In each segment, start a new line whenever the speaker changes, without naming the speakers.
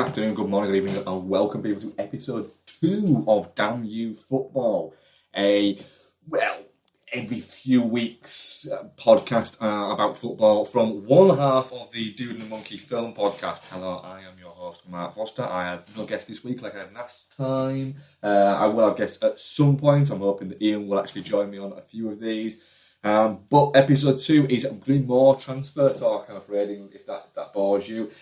afternoon, good morning, good evening, and welcome people to episode 2 of DaaM-U-Football. Every few weeks podcast about football from one half of the Dude and the Monkey film podcast. Hello, I am your host, Mark Foster. I have no guest this week like I had last time. I will have guests at some point. I'm hoping that Ian will actually join me on a few of these. But episode 2 is doing more transfer talk, I'm afraid, if that bores you.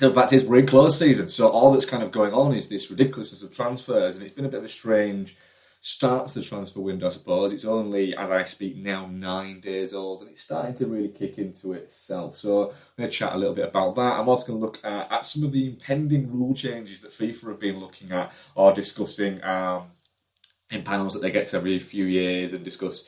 In fact, we're in close season, so all that's kind of going on is this ridiculousness of transfers, and it's been a bit of a strange start to the transfer window, I suppose. It's only, as I speak now, 9 days old, and it's starting to really kick into itself. So I'm going to chat a little bit about that. I'm also going to look at some of the impending rule changes that FIFA have been looking at or discussing in panels that they get to every few years and discuss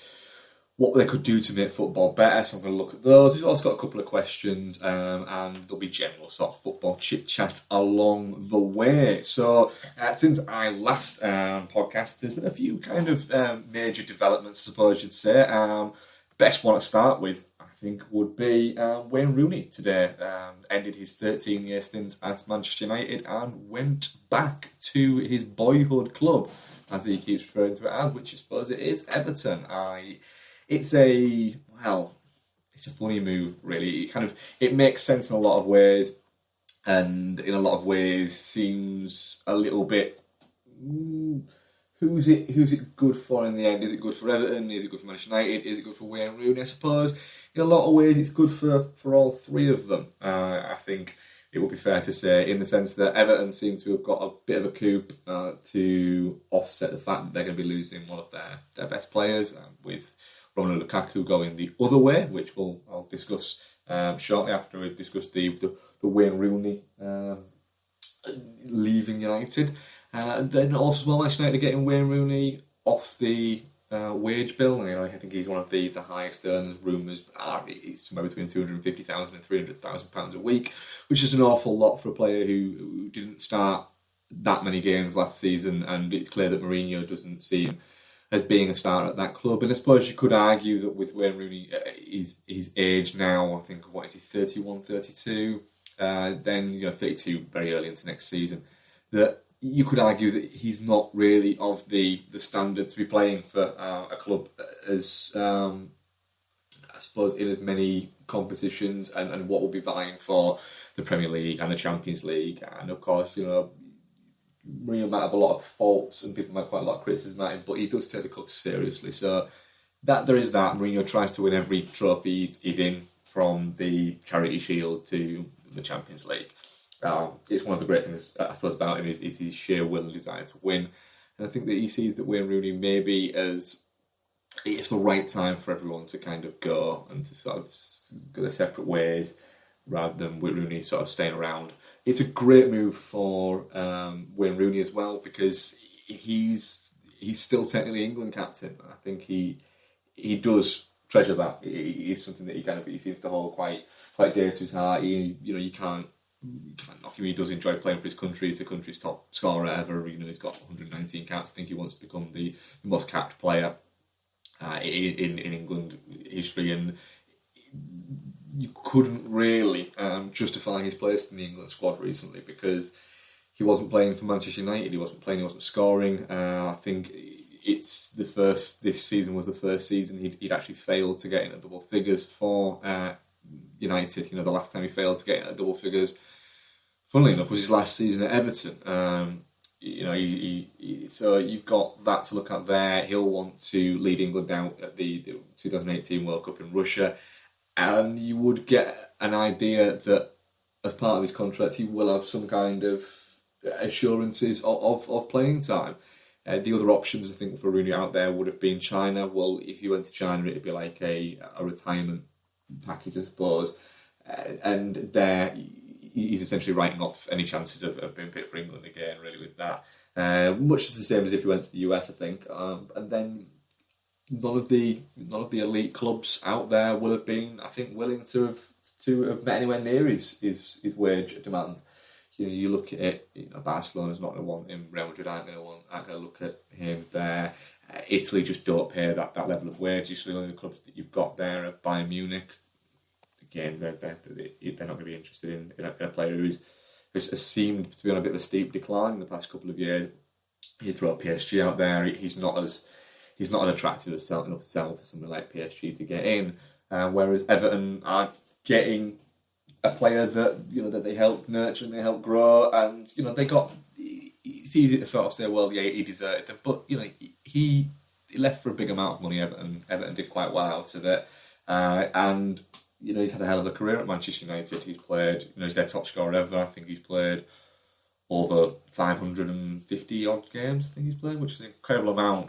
what they could do to make football better. So I'm going to look at those. We've also got a couple of questions and there'll be general sort of football chit-chat along the way. So since I last podcast, there's been a few kind of major developments, I suppose you'd say. Best one to start with, I think, would be Wayne Rooney today. Ended his 13-year stint at Manchester United and went back to his boyhood club, as he keeps referring to it as, which I suppose it is, Everton. It's a funny move, really. It makes sense in a lot of ways, and in a lot of ways seems a little bit. Who's it good for in the end? Is it good for Everton? Is it good for Manchester United? Is it good for Wayne Rooney? I suppose in a lot of ways it's good for all three of them. I think it would be fair to say, in the sense that Everton seem to have got a bit of a coup to offset the fact that they're going to be losing one of their best players, with Romelu Lukaku going the other way, which I'll discuss shortly after we've discussed the Wayne Rooney leaving United. Then also Manchester United getting Wayne Rooney off the wage bill. I think he's one of the highest earners. Rumours are he's somewhere between £250,000 and £300,000 a week, which is an awful lot for a player who didn't start that many games last season, and it's clear that Mourinho doesn't see him as being a starter at that club. And I suppose you could argue that with Wayne Rooney, his age now, I think, what is he, 31, 32, then 32 very early into next season, that you could argue that he's not really of the standard to be playing for a club as, I suppose, in as many competitions and what will be vying for the Premier League and the Champions League. And of course, Mourinho might have a lot of faults and people might have quite a lot of criticism at him, but he does take the club seriously. So there is that. Mourinho tries to win every trophy he's in, from the Charity Shield to the Champions League. It's one of the great things, I suppose, about him is his sheer will and desire to win. And I think that he sees that Wayne Rooney maybe as it's the right time for everyone to kind of go and to sort of go their separate ways, rather than Wayne Rooney sort of staying around. It's a great move for Wayne Rooney as well, because he's still technically England captain. I think he does treasure that. It's something that he seems to hold quite dear to his heart. You can't knock him. He does enjoy playing for his country. He's the country's top scorer ever. He's got 119 caps. I think he wants to become the most capped player in England history, and you couldn't really justify his place in the England squad recently because he wasn't playing for Manchester United. He wasn't scoring. I think this season was the first season he'd actually failed to get into double figures for United. The last time he failed to get into double figures, funnily enough, was his last season at Everton. So you've got that to look at there. He'll want to lead England out at the 2018 World Cup in Russia. And you would get an idea that as part of his contract, he will have some kind of assurances of playing time. The other options, I think, for Rooney out there would have been China. Well, if he went to China, it'd be like a retirement package, I suppose. And there, he's essentially writing off any chances of being picked for England again, really, with that. Much the same as if he went to the US, I think. And then none of the elite clubs out there will have been, I think, willing to have met anywhere near his wage demands. You look at it. Barcelona's not going to want him. Real Madrid aren't going to look at him there. Italy just don't pay that level of wage. Usually, only the clubs that you've got there are Bayern Munich. Again, they're not going to be interested in a player who's has seemed to be on a bit of a steep decline in the past couple of years. You throw PSG out there, he's not as attractive as enough to sell for somebody like PSG to get in. Whereas Everton are getting a player that they help nurture and they help grow, and they got. It's easy to sort of say, well, yeah, he deserted them, but he left for a big amount of money. Everton did quite well out of it, and he's had a hell of a career at Manchester United. He's played, he's their top scorer ever. I think he's played over 550 odd games. I think he's played, which is an incredible amount.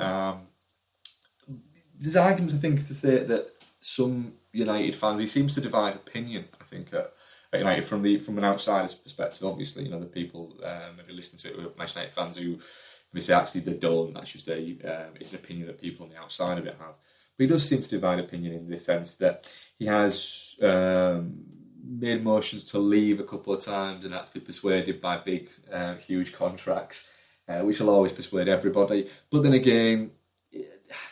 There's arguments, I think, to say that some United fans, he seems to divide opinion, I think, at United from an outsider's perspective. Obviously, the people maybe listen to it with Manchester United fans who maybe say actually they don't. That's just it's an opinion that people on the outside of it have. But he does seem to divide opinion in the sense that he has made motions to leave a couple of times and had to be persuaded by big, huge contracts, which will always persuade everybody. But then again,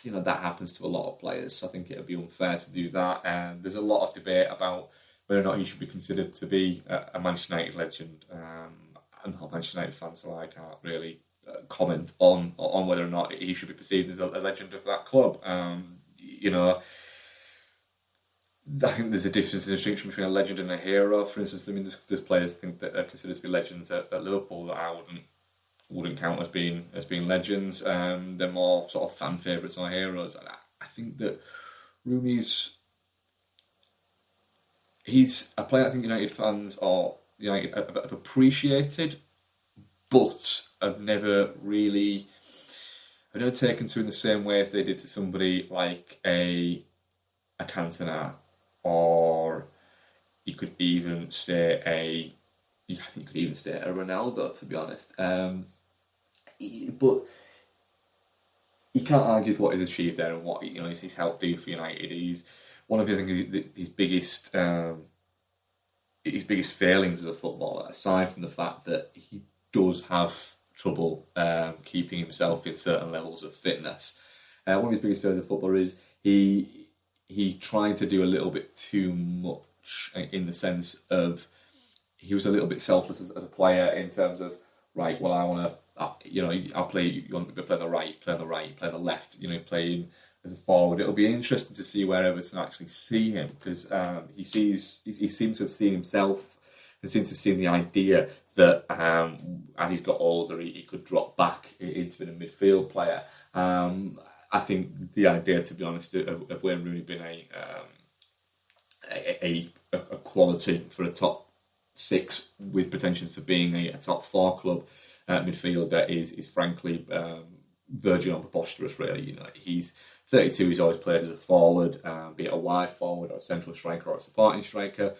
that happens to a lot of players, so I think it would be unfair to do that. There's a lot of debate about whether or not he should be considered to be a Manchester United legend. I'm not a Manchester United fan, so I can't really comment on whether or not he should be perceived as a legend of that club. I think there's a difference in the distinction between a legend and a hero. For instance, there's players I think that are considered to be legends at Liverpool that I wouldn't count as being legends. They're more sort of fan favourites or heroes. And I think that Rooney's he's a player I think United fans or United have appreciated, but have never taken to in the same way as they did to somebody like a Cantona, or you could even stay a Ronaldo, to be honest. But you can't argue with what he's achieved there and what he's helped do for United. He's one of his biggest failings as a footballer, aside from the fact that he does have trouble keeping himself in certain levels of fitness. One of his biggest failings as a footballer is he tried to do a little bit too much, in the sense of he was a little bit selfless as a player in terms of, right, well, I want to, I'll play, you want me to play the right, play the left, playing as a forward. It'll be interesting to see where Everton actually see him, because he seems to have seen himself and seems to have seen the idea that as he's got older, he could drop back into being a midfield player. I think the idea, to be honest, of Wayne Rooney being a quality for a top 6 with pretensions to being a top 4 club midfielder is frankly verging on preposterous, really. He's 32, he's always played as a forward, be it a wide forward or a central striker or a supporting striker,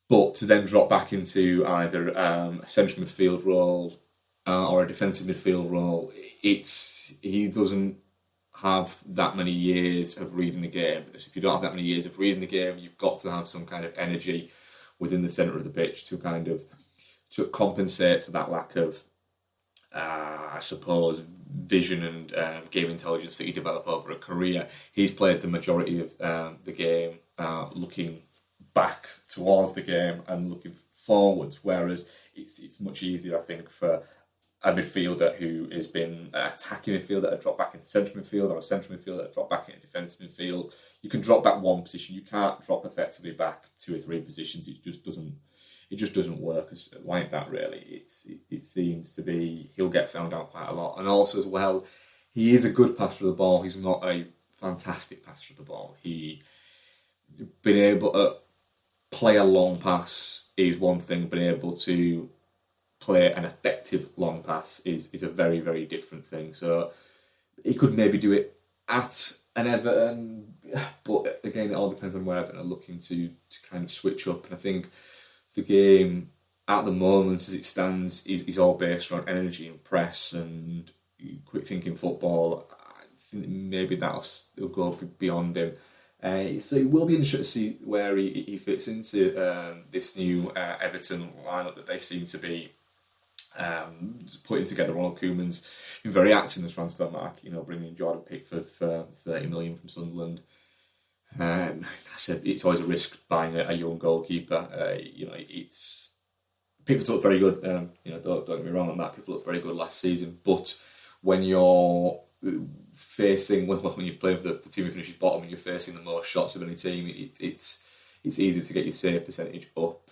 but to then drop back into either a central midfield role or a defensive midfield role, he doesn't have that many years of reading the game. Because if you don't have that many years of reading the game, you've got to have some kind of energy within the centre of the pitch to compensate for that lack of, I suppose, vision and game intelligence that you develop over a career. He's played the majority of the game looking back towards the game and looking forwards, whereas it's much easier, I think, for a midfielder who has been attacking midfielder to drop back into central midfield, or a central midfielder to drop back into defensive midfield. You can drop back one position. You can't drop effectively back 2 or 3 positions. It just doesn't work like that, really. It seems to be he'll get found out quite a lot, and also as well, he is a good passer of the ball. He's not a fantastic passer of the ball. He being able to play a long pass is one thing, being able to play an effective long pass is a very, very different thing. So he could maybe do it at an Everton, but again, it all depends on where Everton are looking to kind of switch up. And I think the game at the moment, as it stands, is all based on energy and press and quick thinking football. I think maybe it'll go beyond him. So it will be interesting to see where he fits into this new Everton lineup that they seem to be putting together. Ronald Koeman's been very active in this transfer market, bringing in Jordan Pickford for 30 million from Sunderland. I said it's always a risk buying a young goalkeeper. It's Pickford looked very good. Don't get me wrong on that. Pickford looked very good last season, but when you're facing when you're playing for the team who finishes bottom and you're facing the most shots of any team, it's easy to get your save percentage up.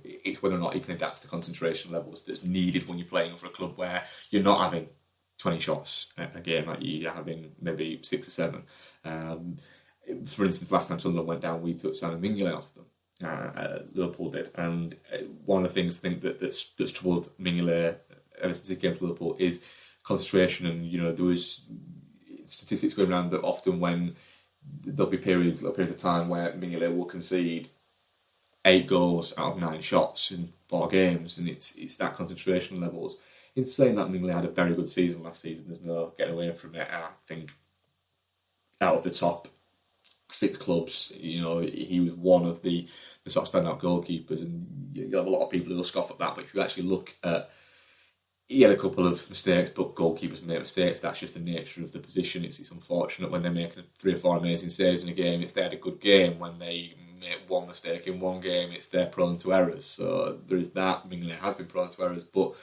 It's whether or not you can adapt to the concentration levels that's needed when you're playing for a club where you're not having 20 shots a game, like you're having maybe 6 or 7. For instance, last time Sunderland went down, we took Simon Mignolet off them. Liverpool did, and one of the things I think that's troubled Mignolet ever since he came to Liverpool is concentration. And there was statistics going around that often when there'll be periods of time where Mignolet will concede 8 goals out of 9 shots in 4 games, and it's that concentration levels. In saying that, Mignolet had a very good season last season. There's no getting away from it. I think out of the top 6 clubs, he was one of the sort of standout goalkeepers, and you have a lot of people who will scoff at that. But if you actually look at, he had a couple of mistakes, but goalkeepers make mistakes. That's just the nature of the position. It's unfortunate when they're making 3 or 4 amazing saves in a game. If they had a good game, when they make one mistake in one game, they're prone to errors. So there is that. Mignolet has been prone to errors, but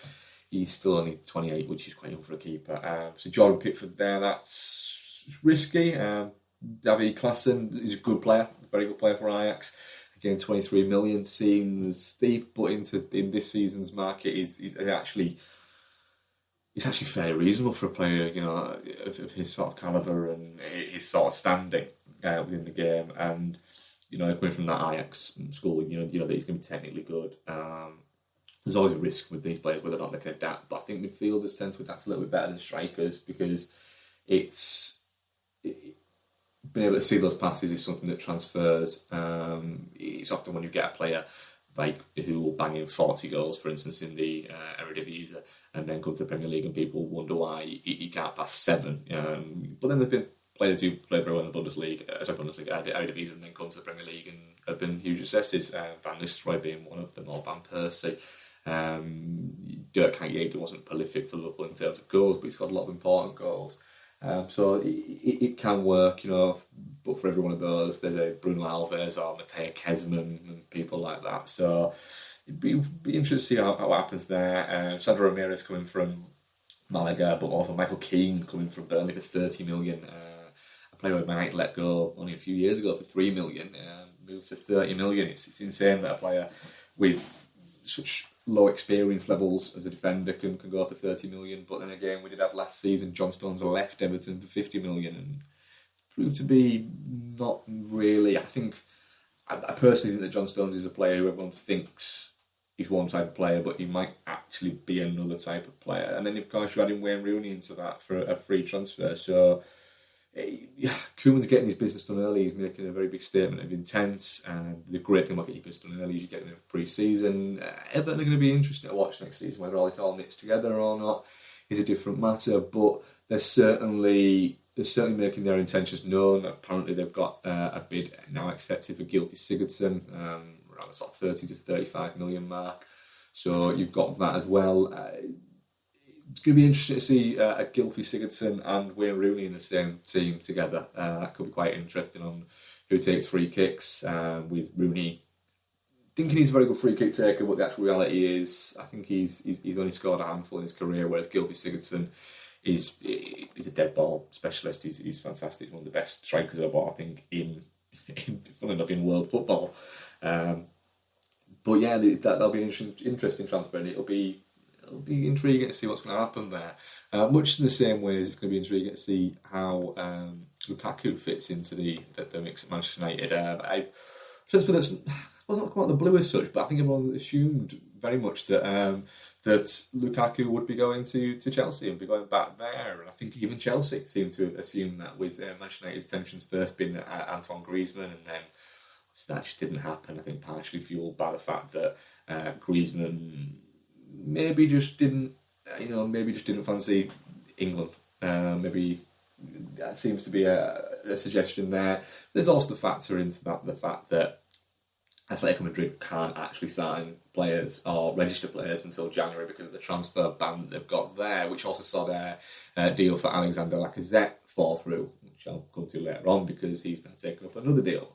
he's still only 28, which is quite young for a keeper. So Jordan Pickford there, that's risky. David Klaassen is a good player, a very good player for Ajax. Again, 23 million seems steep, but in this season's market, is actually fairly reasonable for a player, of his sort of calibre and his sort of standing within the game. And coming from that Ajax school, you know that he's going to be technically good. There's always a risk with these players whether or not they can adapt, but I think midfielders tend to adapt a little bit better than strikers because being able to see those passes is something that transfers. It's often when you get a player like who will bang in 40 goals, for instance, in the Eredivisie, and then come to the Premier League, and people wonder why he can't pass 7. But then there's been players who play very well in the Bundesliga, Eredivisie, and then come to the Premier League and have been huge successes. Van Nistelrooy being one of them, or Van Persie. Dirk Kuyt wasn't prolific for Liverpool in terms of goals, but he's got a lot of important goals. So it can work, but for every one of those, there's a Bruno Alves or Mateo Kezman and people like that. So it'd be interesting to see how happens there. Sandro Ramirez coming from Malaga, but also Michael Keane coming from Burnley for 30 million. A player who might let go only a few years ago for 3 million, moved to 30 million. It's insane that a player with such low experience levels as a defender can go for 30 million. But then again, we did have last season John Stones left Everton for 50 million and proved to be not really. I personally think that John Stones is a player who everyone thinks he's one type of player, but he might actually be another type of player. And then of course you're adding Wayne Rooney into that for a free transfer. So Koeman's getting his business done early. He's making a very big statement of intent, and the great thing about getting your business done early is you get them pre-season. Everton are going to be interesting to watch next season. Whether it all knits together or not is a different matter, but they're certainly making their intentions known. Apparently they've got a bid now accepted for Gylfi Sigurdsson, around the sort of 30 to 35 million mark. So you've got that as well. It's going to be interesting to see Gylfi Sigurdsson and Wayne Rooney in the same team together. That could be quite interesting on who takes free kicks, with Rooney thinking he's a very good free kick taker, but the actual reality is I think he's only scored a handful in his career, whereas Gylfi Sigurdsson is a dead ball specialist. He's fantastic. He's one of the best strikers I've ever, I think, in in world football. But yeah, that'll be an interesting transfer, and it'll be intriguing to see what's going to happen there. Much in the same way as it's going to be intriguing to see how Lukaku fits into the mix at Manchester United. I transfer that's wasn't quite the blue as such, but I think everyone assumed very much that that Lukaku would be going to Chelsea and be going back there, and I think even Chelsea seemed to assume that, with Manchester United's tensions first being Antoine Griezmann, and then that just didn't happen. I think partially fueled by the fact that Griezmann maybe just didn't fancy England. Maybe that seems to be a suggestion there. There's also the factor into that, the fact that Atletico Madrid can't actually sign players or register players until January because of the transfer ban that they've got there, which also saw their deal for Alexander Lacazette fall through, which I'll come to later on because he's now taken up another deal.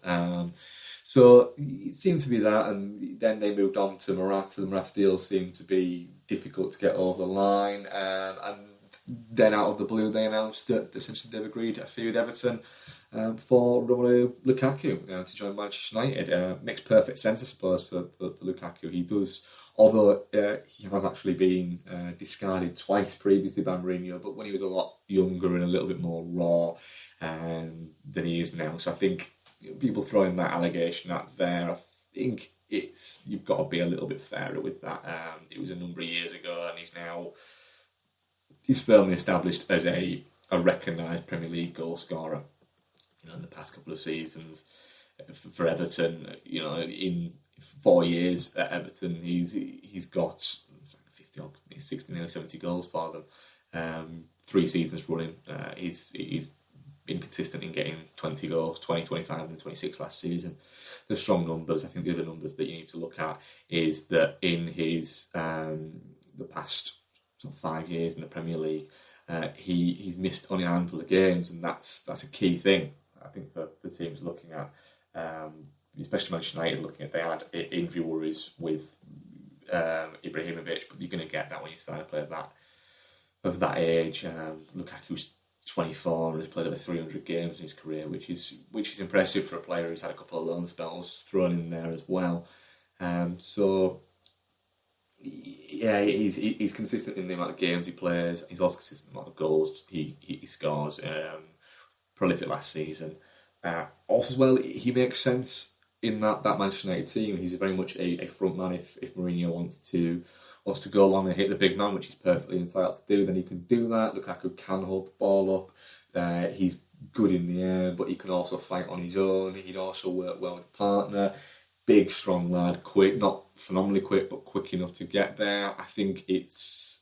So it seemed to be that, and then they moved on to Morata. The Morata deal seemed to be difficult to get over the line, and then out of the blue they announced that essentially they've agreed a fee with Everton for Romelu Lukaku to join Manchester United. Makes perfect sense, I suppose, for Lukaku. He does, although he has actually been discarded twice previously by Mourinho, but when he was a lot younger and a little bit more raw than he is now. So I think people throwing that allegation out there, I think you've got to be a little bit fairer with that. It was a number of years ago, and he's firmly established as a recognised Premier League goal scorer. In the past couple of seasons for Everton, in 4 years at Everton, he's got 50, 60, nearly 70 goals for them. 3 seasons running, he's been consistent in getting 20 goals, 20, 25 and 26 last season. The strong numbers. I think the other numbers that you need to look at is that in his the past 5 years in the Premier League, he's missed only a handful of games, and that's a key thing. I think for teams looking at, especially Manchester United, looking at, they had injury worries with Ibrahimovic, but you're going to get that when you sign a player of that age. Lukaku's 24 and has played over 300 games in his career, which is impressive for a player who's had a couple of loan spells thrown in there as well. So yeah, he's consistent in the amount of games he plays. He's also consistent in the amount of goals he scores. Prolific last season. Also as well, he makes sense in that Manchester United team. He's very much a front man. If Mourinho wants to go on and hit the big man, which he's perfectly entitled to do, then he can do that. Lukaku can hold the ball up. He's good in the air, but he can also fight on his own. He'd also work well with a partner. Big, strong lad, quick, not phenomenally quick, but quick enough to get there. I think it's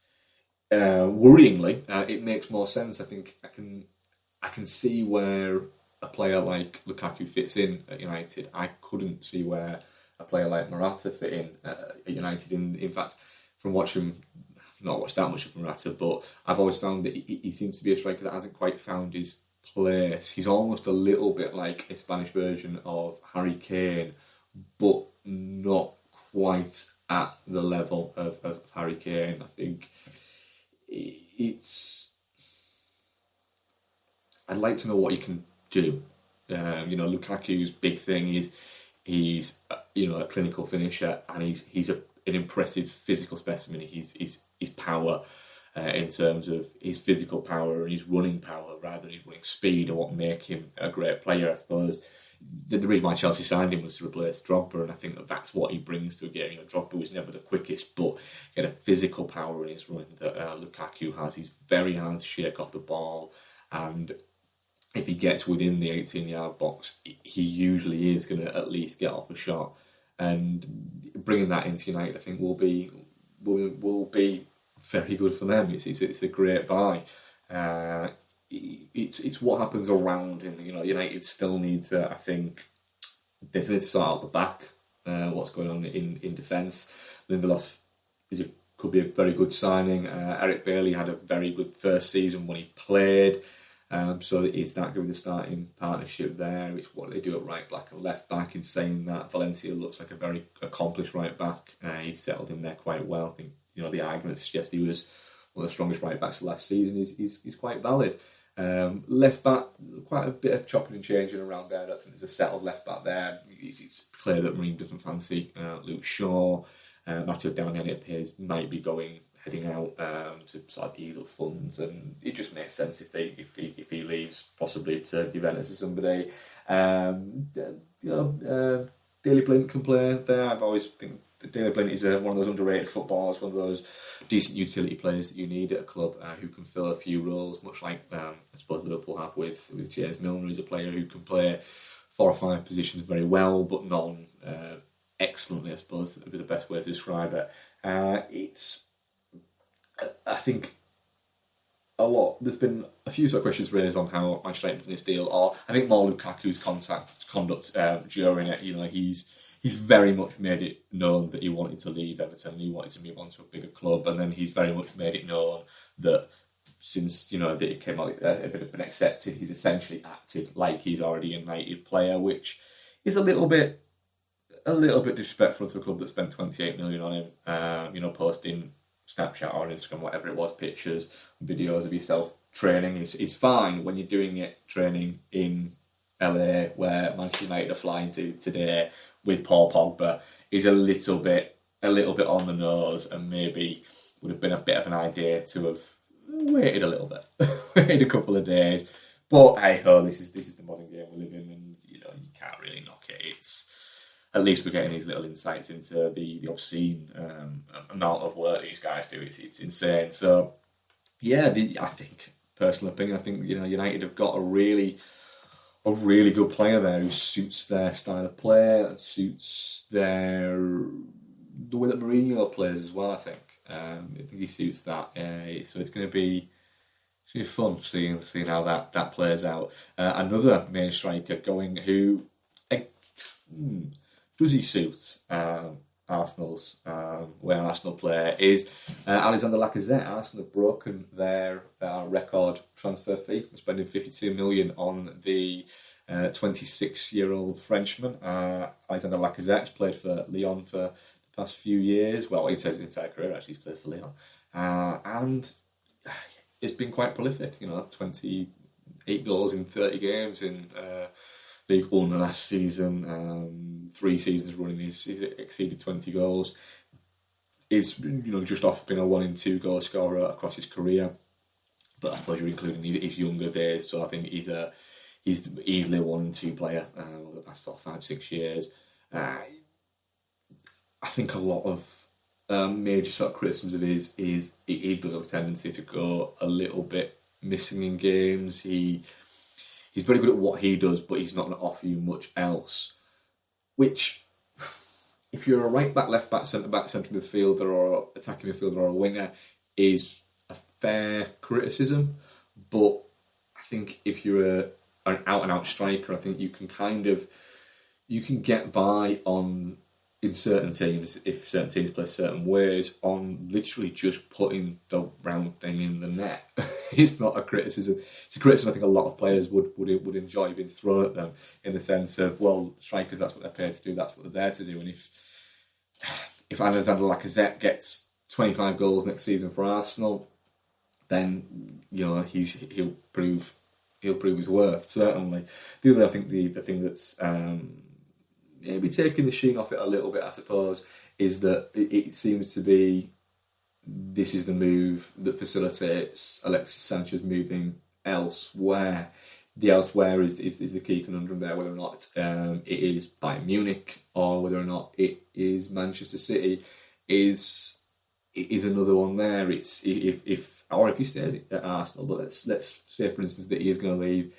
worryingly, it makes more sense. I think I can see where a player like Lukaku fits in at United. I couldn't see where a player like Morata fit in at United. In fact, from watching, I've not watched that much of Morata, but I've always found that he seems to be a striker that hasn't quite found his place. He's almost a little bit like a Spanish version of Harry Kane, but not quite at the level of Harry Kane. I think I'd like to know what he can do. Lukaku's big thing is he's a clinical finisher, and he's an impressive physical specimen. His power in terms of his physical power and his running power rather than his running speed are what make him a great player, I suppose. The reason why Chelsea signed him was to replace Drogba, and I think that's what he brings to a game. Drogba was never the quickest, but he had a physical power in his running that Lukaku has. He's very hard to shake off the ball, and if he gets within the 18-yard box, he usually is going to at least get off a shot. And bringing that into United, I think, will be very good for them. It's a great buy. It's what happens around him. United still need to, I think, they need to sort out the back. What's going on in defence? Lindelof could be a very good signing. Eric Bailey had a very good first season when he played. So is that going to be the starting partnership there? It's what they do at right back and left back. In saying that, Valencia looks like a very accomplished right back. He settled in there quite well. I think the argument suggests he was one of the strongest right backs of last season is quite valid. Left back, quite a bit of chopping and changing around there. I don't think there's a settled left back there. It's clear that Mourinho doesn't fancy Luke Shaw. Matteo Darmian, it appears, might be heading out to sort of ease up funds, and it just makes sense if he leaves, possibly to Juventus or somebody. Daley Blind can play there. I've always think that Daley Blind is one of those underrated footballers, one of those decent utility players that you need at a club who can fill a few roles, much like I suppose Liverpool have with James Milner, who's a player who can play 4 or 5 positions very well, but none excellently, I suppose would be the best way to describe it. I think there's been a few sort of questions raised on how Manchester United done this deal, or I think more Lukaku's conduct during it. He's he's very much made it known that he wanted to leave Everton. He wanted to move on to a bigger club, and then he's very much made it known that since that it came out a bit of an accepted, he's essentially acted like he's already a United player, which is a little bit disrespectful to a club that spent 28 million on him. Posting Snapchat or Instagram, whatever it was, pictures, videos of yourself training is fine when you're doing it training in LA, where Manchester United are flying to today with Paul Pogba, is a little bit on the nose, and maybe would have been a bit of an idea to have waited a little bit, waited a couple of days. But hey ho, this is the modern game we live in, and you can't really knock it. It's at least we're getting these little insights into the obscene amount of work these guys do. It's insane. So yeah, I think, personal opinion, I think United have got a really good player there who suits their style of play and suits the way that Mourinho plays as well. I think he suits that. So it's going to be fun seeing how that plays out. Another main striker going who does he suit Arsenal's where Arsenal play is Alexander Lacazette. Arsenal have broken their record transfer fee, spending 52 million on the 26-year-old Frenchman. Alexander Lacazette has played for Lyon for the past few years. Well, he says his entire career actually he's played for Lyon, and it's been quite prolific. 28 goals in 30 games in League One the last season. 3 seasons running, he's exceeded 20 goals. Is just off being a 1 in 2 goal scorer across his career. But I suppose you're including his younger days, so I think he's easily a 1 in 2 player over the past 5-6 years. I think a lot of major sort of criticisms of his is he does have a tendency to go a little bit missing in games. He's very good at what he does, but he's not going to offer you much else. Which, if you're a right back, left back, centre midfielder, or attacking midfielder, or a winger, is a fair criticism. But I think if you're an out and out striker, I think you can get by on, in certain teams, if certain teams play certain ways, on literally just putting the round thing in the net. It's not a criticism. It's a criticism I think a lot of players would enjoy being thrown at them, in the sense of, well, strikers, that's what they're paid to do, that's what they're there to do. And if Alexander Lacazette gets 25 goals next season for Arsenal, then he'll prove his worth, certainly. The other, I think, the thing that's maybe taking the sheen off it a little bit, I suppose, is that it seems to be this is the move that facilitates Alexis Sanchez moving elsewhere. The elsewhere is the key conundrum there, whether or not it is Bayern Munich or whether or not it is Manchester City is another one there. It's if he stays at Arsenal, but let's say, for instance, that he is going to leave.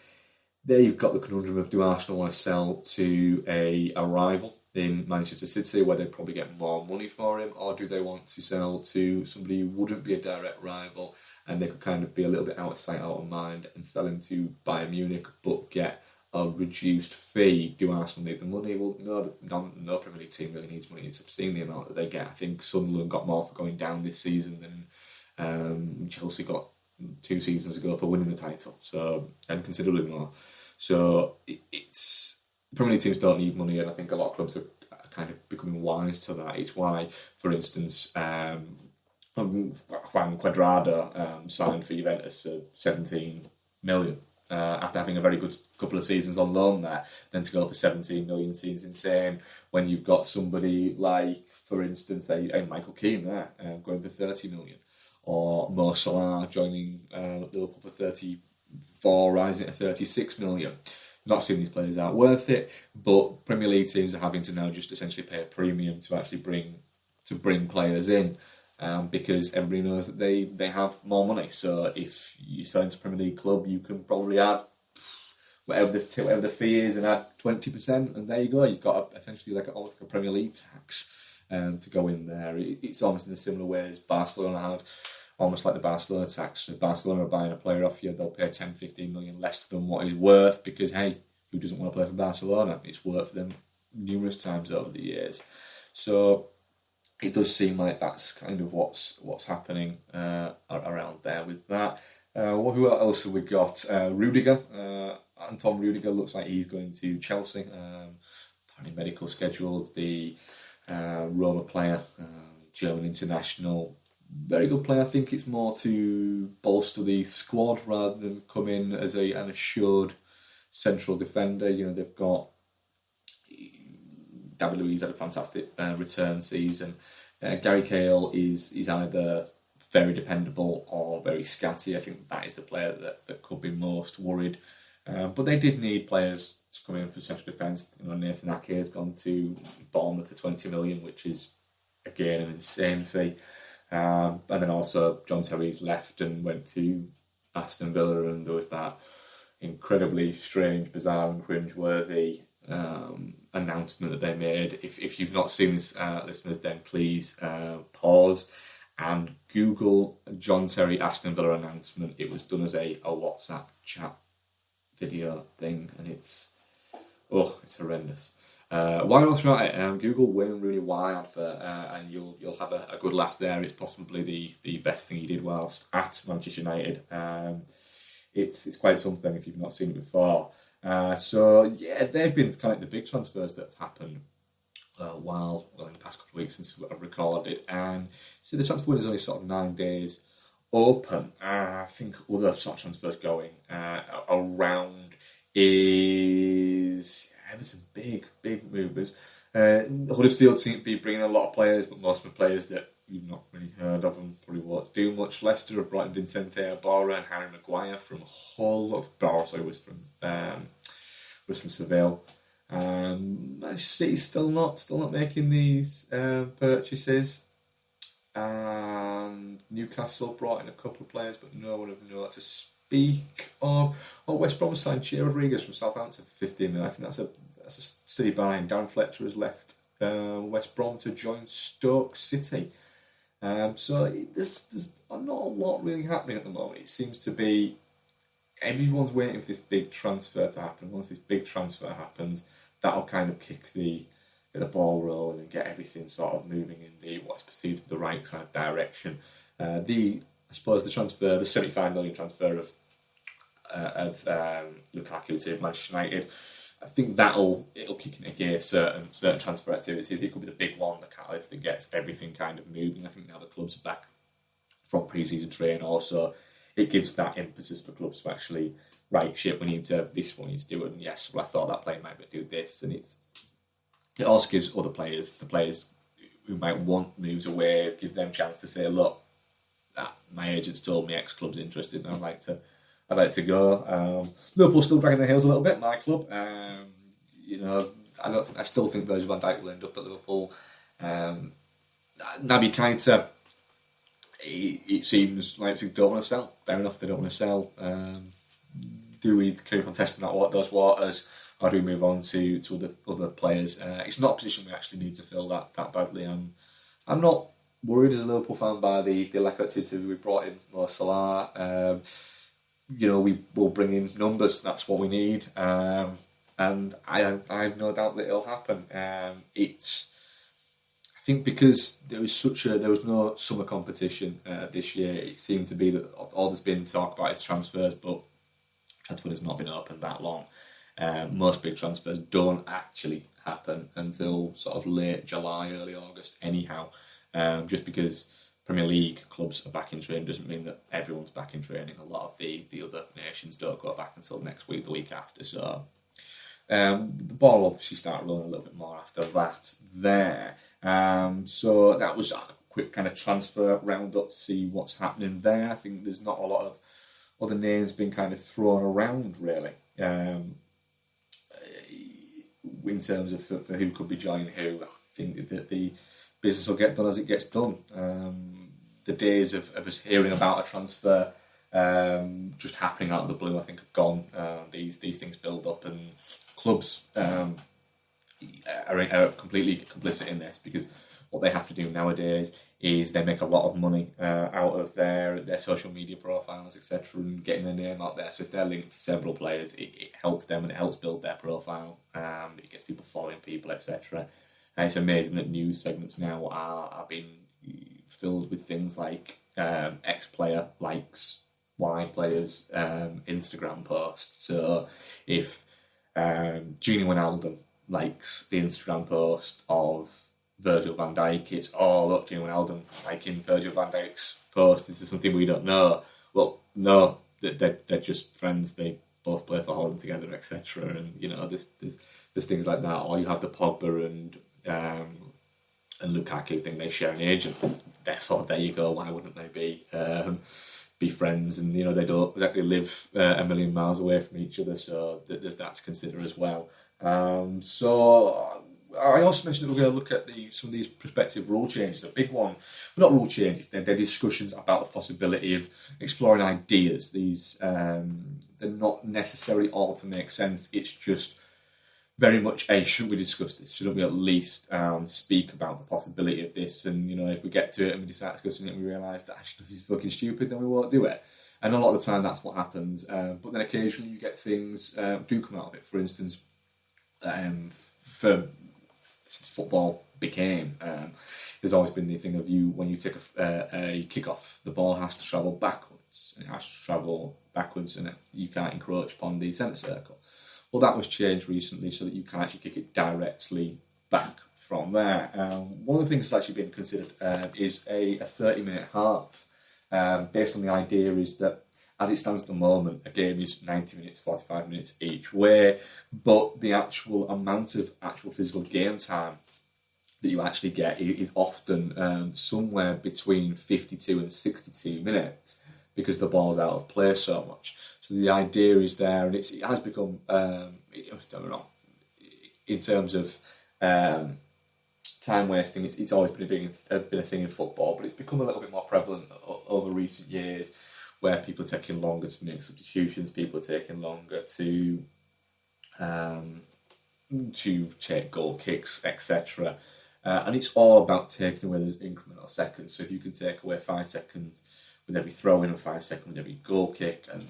There you've got the conundrum of, do Arsenal want to sell to a rival in Manchester City, where they'd probably get more money for him, or do they want to sell to somebody who wouldn't be a direct rival and they could kind of be a little bit out of sight, out of mind, and sell him to Bayern Munich but get a reduced fee? Do Arsenal need the money? Well, no Premier League team really needs money. It's obscene the amount that they get. I think Sunderland got more for going down this season than Chelsea got 2 seasons ago for winning the title, and considerably more. So it's Premier League teams don't need money, and I think a lot of clubs are kind of becoming wise to that. It's why, for instance, Juan Cuadrado signed for Juventus for 17 million after having a very good couple of seasons on loan there. Then to go for 17 million seems insane when you've got somebody like, for instance, a Michael Keane there going for 30 million, or Mo Salah joining Liverpool for 34, rising to 36 million. Not seeing these players out worth it, but Premier League teams are having to now just essentially pay a premium to actually bring players in, because everybody knows that they have more money. So if you sell into a Premier League club, you can probably add whatever the fee is and add 20%, and there you go. You've got essentially almost like a Premier League tax to go in there. It's almost in a similar way as Barcelona have. Almost like the Barcelona tax. If Barcelona are buying a player off you, they'll pay 10-15 million less than what he's worth, because, hey, who doesn't want to play for Barcelona? It's worth them numerous times over the years. So it does seem like that's kind of what's happening around there with that. Who else have we got? Rudiger. Anton Rudiger looks like he's going to Chelsea. Apparently medical schedule. The Roma player, German international, very good player. I think it's more to bolster the squad rather than come in as an assured central defender. You know, they've got David Luiz had a fantastic return season. Gary Cahill is either very dependable or very scatty. I think that is the player that could be most worried. But they did need players to come in for central defence. You know, Nathan Ake has gone to Bournemouth for 20 million, which is again an insane fee. And then also John Terry's left and went to Aston Villa, and there was that incredibly strange, bizarre and cringe-worthy announcement that they made. If you've not seen this, listeners, then please pause and Google John Terry Aston Villa announcement. It was done as a WhatsApp chat video thing, and it's horrendous. While you're through it, Google Wayne Rooney Y advert, and you'll have a good laugh there. It's possibly the best thing he did whilst at Manchester United. It's quite something if you've not seen it before. So yeah, they've been kind of the big transfers that have happened in the past couple of weeks since I've recorded. And so the transfer window is only sort of 9 days open. I think other sort of transfers going around is Everton, big movers. Huddersfield seem to be bringing a lot of players, but most of the players that you've not really heard of them probably won't do much. Leicester have brought in Vincente Iborra and Harry Maguire from Hull. Was from Seville. Manchester City still not making these purchases. And Newcastle brought in a couple of players, but no one of note to speak of. West Brom signed Che Rodriguez from Southampton for 15 million. I think that's a steady buying. Darren Fletcher has left West Brom to join Stoke City. So there's not a lot really happening at the moment. It seems to be everyone's waiting for this big transfer to happen. Once this big transfer happens, that'll kind of get the ball rolling and get everything sort of moving in what's perceived to be the right kind of direction. The 75 million transfer of Lukaku to Manchester United, I think it'll kick into gear certain transfer activities. It could be the big one, the catalyst that gets everything kind of moving. I think now the clubs are back from pre-season training. Also, it gives that impetus for clubs to actually right shit. We need to do it. And yes, well, I thought that player might do this, and it also gives other players, the players who might want moves away, it gives them a chance to say, look, my agent's told me X club's interested, and I'd like to go. Liverpool still dragging their heels a little bit. My club, I still think Virgil van Dijk will end up at Liverpool. Naby Keita, it seems like they don't want to sell. Fair enough, they don't want to sell. Do we keep on testing those waters, or do we move on to other players? It's not a position we actually need to fill that badly. I'm not worried as a Liverpool fan by the lack of activity. We brought in Mo Salah. We will bring in numbers. That's what we need, and I have no doubt that it'll happen. I think because there was no summer competition this year. It seemed to be that all there's been talk about is transfers, but transfer has not been open that long. Most big transfers don't actually happen until sort of late July, early August. Anyhow, just because Premier League clubs are back in training doesn't mean that everyone's back in training. A lot of the other nations don't go back until next week, the week after. So the ball will obviously start rolling a little bit more after that there. So that was a quick kind of transfer roundup to see what's happening there. I think there's not a lot of other names being kind of thrown around, really, in terms of for who could be joining who. I think that the business will get done as it gets done. The days of us hearing about a transfer just happening out of the blue, I think, have gone. These things build up, and clubs, are completely complicit in this, because what they have to do nowadays is they make a lot of money out of their social media profiles, etc., and getting their name out there. So if they're linked to several players, it helps them and it helps build their profile. It gets people following people, etc. And it's amazing that news segments now are being filled with things like X-player likes Y players' Instagram posts. So if Gini Wijnaldum likes the Instagram post of Virgil van Dijk, it's, oh look, Gini Wijnaldum liking Virgil van Dijk's post. This is something we don't know. Well, no, they're just friends. They both play for Holland together, etc. And you know, there's things like that. Or you have the Pogba and Lukaku thing. They share an agent. Therefore, there you go. Why wouldn't they be friends? And you know, they don't exactly live a million miles away from each other. So there's that to consider as well. So I also mentioned that we're going to look at some of these prospective rule changes. A big one, well, not rule changes, they're discussions about the possibility of exploring ideas. These they're not necessarily all to make sense. It's just very much should we discuss this? Shouldn't we at least speak about the possibility of this? And you know, if we get to it and we decide discussing it and we realise that actually this is fucking stupid, then we won't do it. And a lot of the time that's what happens. But then occasionally you get things do come out of it. For instance, since football became, there's always been the thing of when you take a kick-off, the ball has to travel backwards, and it has to travel backwards, and you can't encroach upon the centre circle. Well, that was changed recently so that you can actually kick it directly back from there. One of the things that's actually been considered is a 30-minute half, based on the idea is that as it stands at the moment, a game is 90 minutes, 45 minutes each way, but the actual amount of actual physical game time that you actually get is often somewhere between 52 and 62 minutes because the ball's out of play so much. So the idea is there, and it has become, don't get me wrong, in terms of time wasting, it's always been a thing in football, but it's become a little bit more prevalent over recent years, where people are taking longer to make substitutions, people are taking longer to take goal kicks, etc. And it's all about taking away those incremental seconds. So if you can take away 5 seconds with every throw-in and 5 seconds with every goal kick and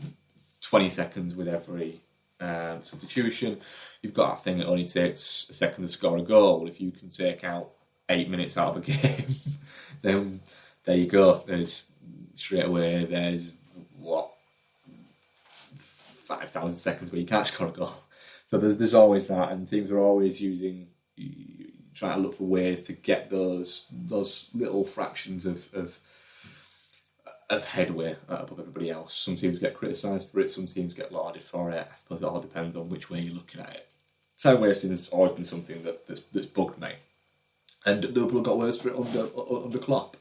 20 seconds with every substitution, you've got a thing that only takes a second to score a goal. If you can take out 8 minutes out of a game, then there you go. Straight away, there's 5,000 seconds where you can't score a goal. So there's always that, and teams are always trying to look for ways to get those little fractions of headway above everybody else. Some teams get criticised for it, some teams get lauded for it. I suppose it all depends on which way you're looking at it. Time wasting has always been something that's bugged me, and Liverpool got worse for it under Klopp.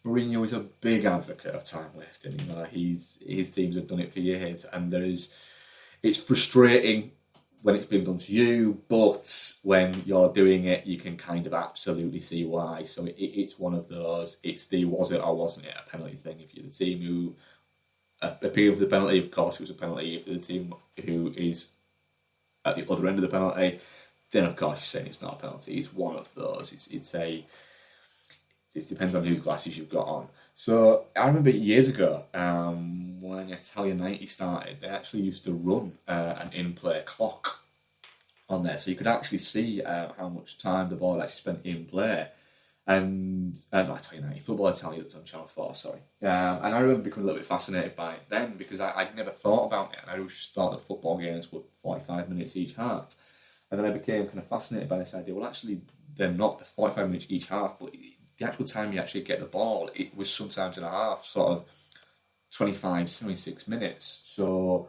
Mourinho is a big advocate of time wasting. You know, his teams have done it for years, and it's frustrating when it's been done to you, but when you're doing it, you can kind of absolutely see why. So it's one of those. It's the was it or wasn't it a penalty thing. If you're the team who appealed for the penalty, of course it was a penalty. If you're the team who is at the other end of the penalty, then of course you're saying it's not a penalty. It's one of those. It depends on whose glasses you've got on. So I remember years ago when Italia 90 started, they actually used to run an in-play clock on there, so you could actually see how much time the ball actually spent in play. And not Italia 90, Football Italia, that was on Channel 4, sorry. And I remember becoming a little bit fascinated by it then, because I'd never thought about it. I always just thought that football games were 45 minutes each half. And then I became kind of fascinated by this idea. Well, actually, they're not. They're 45 minutes each half, but the actual time you actually get the ball, it was sometimes in a half, sort of 25, 76 minutes. So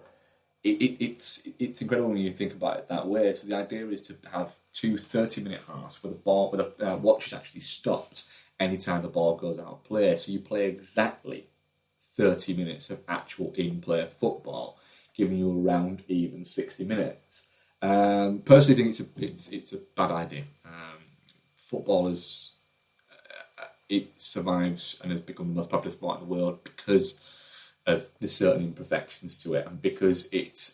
it's incredible when you think about it that way. So the idea is to have 2 30-minute halves where the watch is actually stopped anytime the ball goes out of play. So you play exactly 30 minutes of actual in-play football, giving you a round even 60 minutes. Personally, think it's a bad idea. Football it survives and has become the most popular sport in the world because of the certain imperfections to it, and because it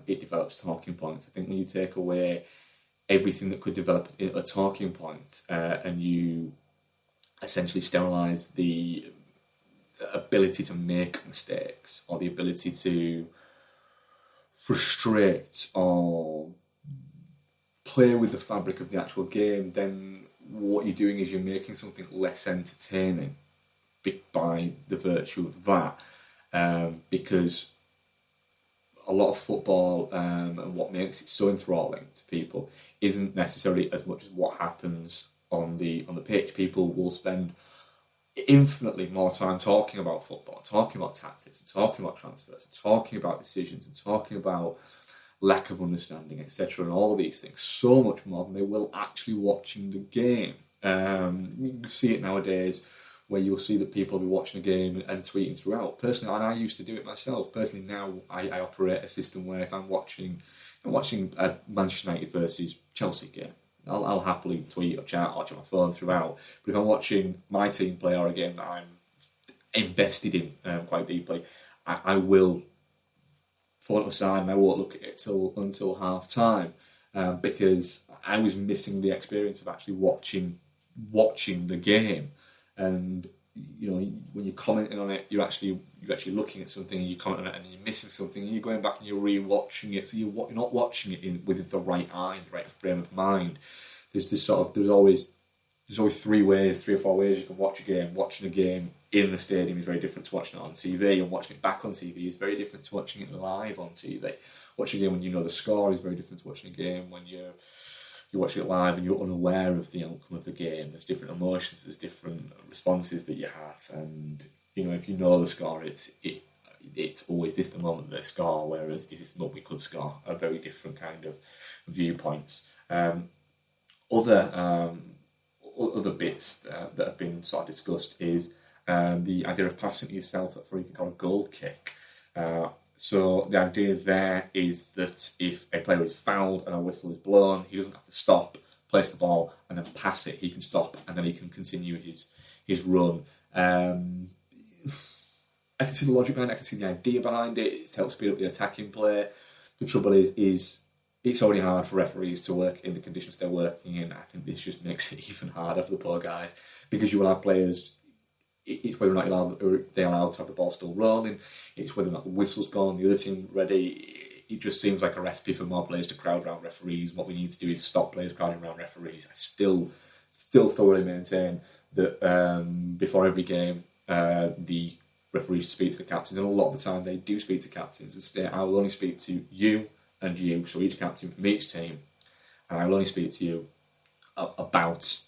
develops talking points. I think when you take away everything that could develop a talking point, and you essentially sterilise the ability to make mistakes or the ability to frustrate or play with the fabric of the actual game, then what you're doing is you're making something less entertaining by the virtue of that, because a lot of football and what makes it so enthralling to people isn't necessarily as much as what happens on the pitch. People will spend infinitely more time talking about football, talking about tactics, and talking about transfers, and talking about decisions, and talking about lack of understanding, etc., and all of these things, so much more than they will actually watching the game. You see it nowadays, where you'll see that people will be watching a game and tweeting throughout. Personally, and I used to do it myself. Personally, now I operate a system where if I'm watching a Manchester United versus Chelsea game, I'll happily tweet or chat or check my phone throughout. But if I'm watching my team play or a game that I'm invested in quite deeply, I will phone it aside and I won't look at it until half time, because I was missing the experience of actually watching the game. And when you're commenting on it, you're actually looking at something and you comment on it, and you're missing something, and you're going back and you're re-watching it. So you're not watching it with the right eye, the right frame of mind. There's always 3 or 4 ways you can watch a game. Watching a game in the stadium is very different to watching it on TV, and watching it back on TV is very different to watching it live on TV. Watching a game when you know the score is very different to watching a game when you're watching it live and you're unaware of the outcome of the game. There's different emotions, there's different responses that you have, and if you know the score, it's always this the moment they score, whereas is this what we could score? A very different kind of viewpoints. Other bits that have been sort of discussed is the idea of passing to yourself at free kick or a goal kick. So the idea there is that if a player is fouled and a whistle is blown, he doesn't have to stop, place the ball, and then pass it. He can stop and then he can continue his run. I can see the logic behind it, I can see the idea behind it. It's to help speed up the attacking play. The trouble is it's already hard for referees to work in the conditions they're working in. I think this just makes it even harder for the poor guys, because you will have players. It's whether or not they're allowed to have the ball still rolling. It's whether or not the whistle's gone, the other team ready. It just seems like a recipe for more players to crowd around referees. What we need to do is stop players crowding around referees. I still thoroughly maintain that before every game, the referees speak to the captains, and a lot of the time they do speak to captains and say, I will only speak to you and you, so each captain from each team, and I will only speak to you about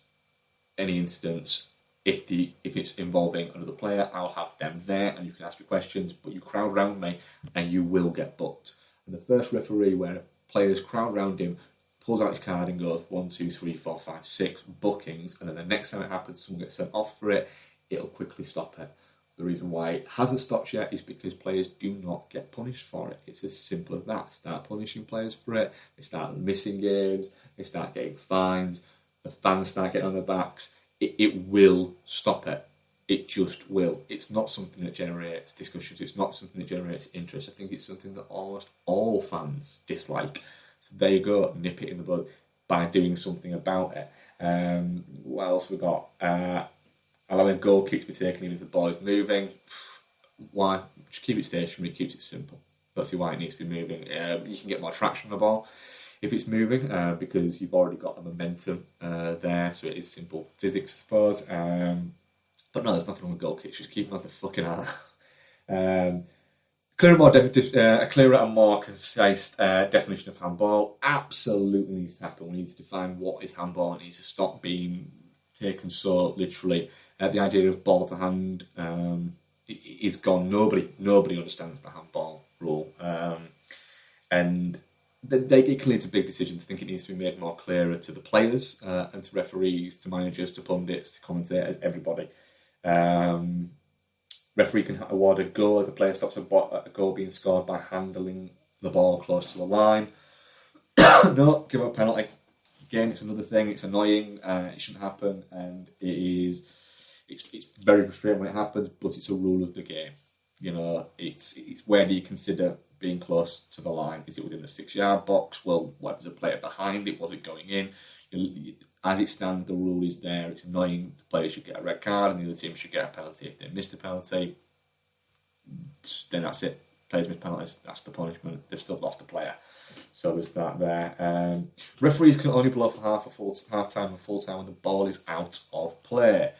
any incidents. If it's involving another player, I'll have them there and you can ask your questions, but you crowd around me and you will get booked. And the first referee where players crowd around him pulls out his card and goes 1, 2, 3, 4, 5, 6 bookings, and then the next time it happens, someone gets sent off for it, it'll quickly stop it. The reason why it hasn't stopped yet is because players do not get punished for it. It's as simple as that. Start punishing players for it, they start missing games, they start getting fines, the fans start getting on their backs. It will stop it. It just will. It's not something that generates discussions. It's not something that generates interest. I think it's something that almost all fans dislike. So there you go, nip it in the bud by doing something about it. What else we got? Allowing goal kicks to be taken even if the ball is moving. Why? Just keep it stationary. It keeps it simple. Don't see why it needs to be moving. You can get more traction on the ball if it's moving, because you've already got the momentum there, so it is simple physics, I suppose. But no, there's nothing wrong with goal kicks, just keep them off the fucking out. A clearer and more concise definition of handball absolutely needs to happen. We need to define what is handball. It needs to stop being taken so literally. The idea of ball to hand is gone. Nobody understands the handball rule. And it can lead to big decisions. I think it needs to be made more clearer to the players and to referees, to managers, to pundits, to commentators, everybody. Referee can award a goal if a player stops a goal being scored by handling the ball close to the line. No, give a penalty. Again, it's another thing. It's annoying. It shouldn't happen, and it's very frustrating when it happens. But it's a rule of the game. It's where do you consider being close to the line? Is it within the 6-yard box? Well, what was the player behind it? Was it going in? As it stands, the rule is there. It's annoying. The player should get a red card and the other team should get a penalty. If they miss the penalty, then that's it. Players miss penalties, that's the punishment. They've still lost a player. So there's that there. Referees can only blow for half time and full time when the ball is out of play.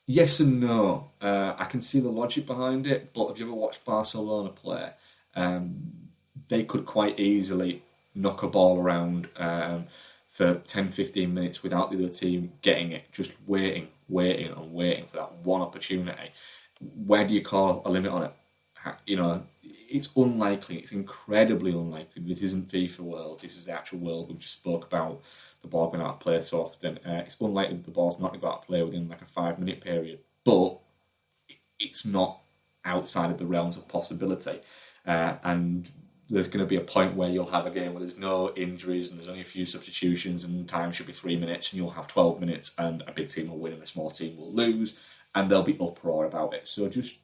Yes and no. I can see the logic behind it, but have you ever watched Barcelona play? They could quite easily knock a ball around for 10-15 minutes without the other team getting it, just waiting for that one opportunity. Where do you call a limit on it? It's unlikely. It's incredibly unlikely. This isn't FIFA world. This is the actual world we just spoke about. The ball going out of play so often. It's unlikely that the ball's not going to go out of play within like a 5-minute period. But it's not outside of the realms of possibility. And there's going to be a point where you'll have a game where there's no injuries and there's only a few substitutions and time should be 3 minutes and you'll have 12 minutes and a big team will win and a small team will lose and there'll be uproar about it. So just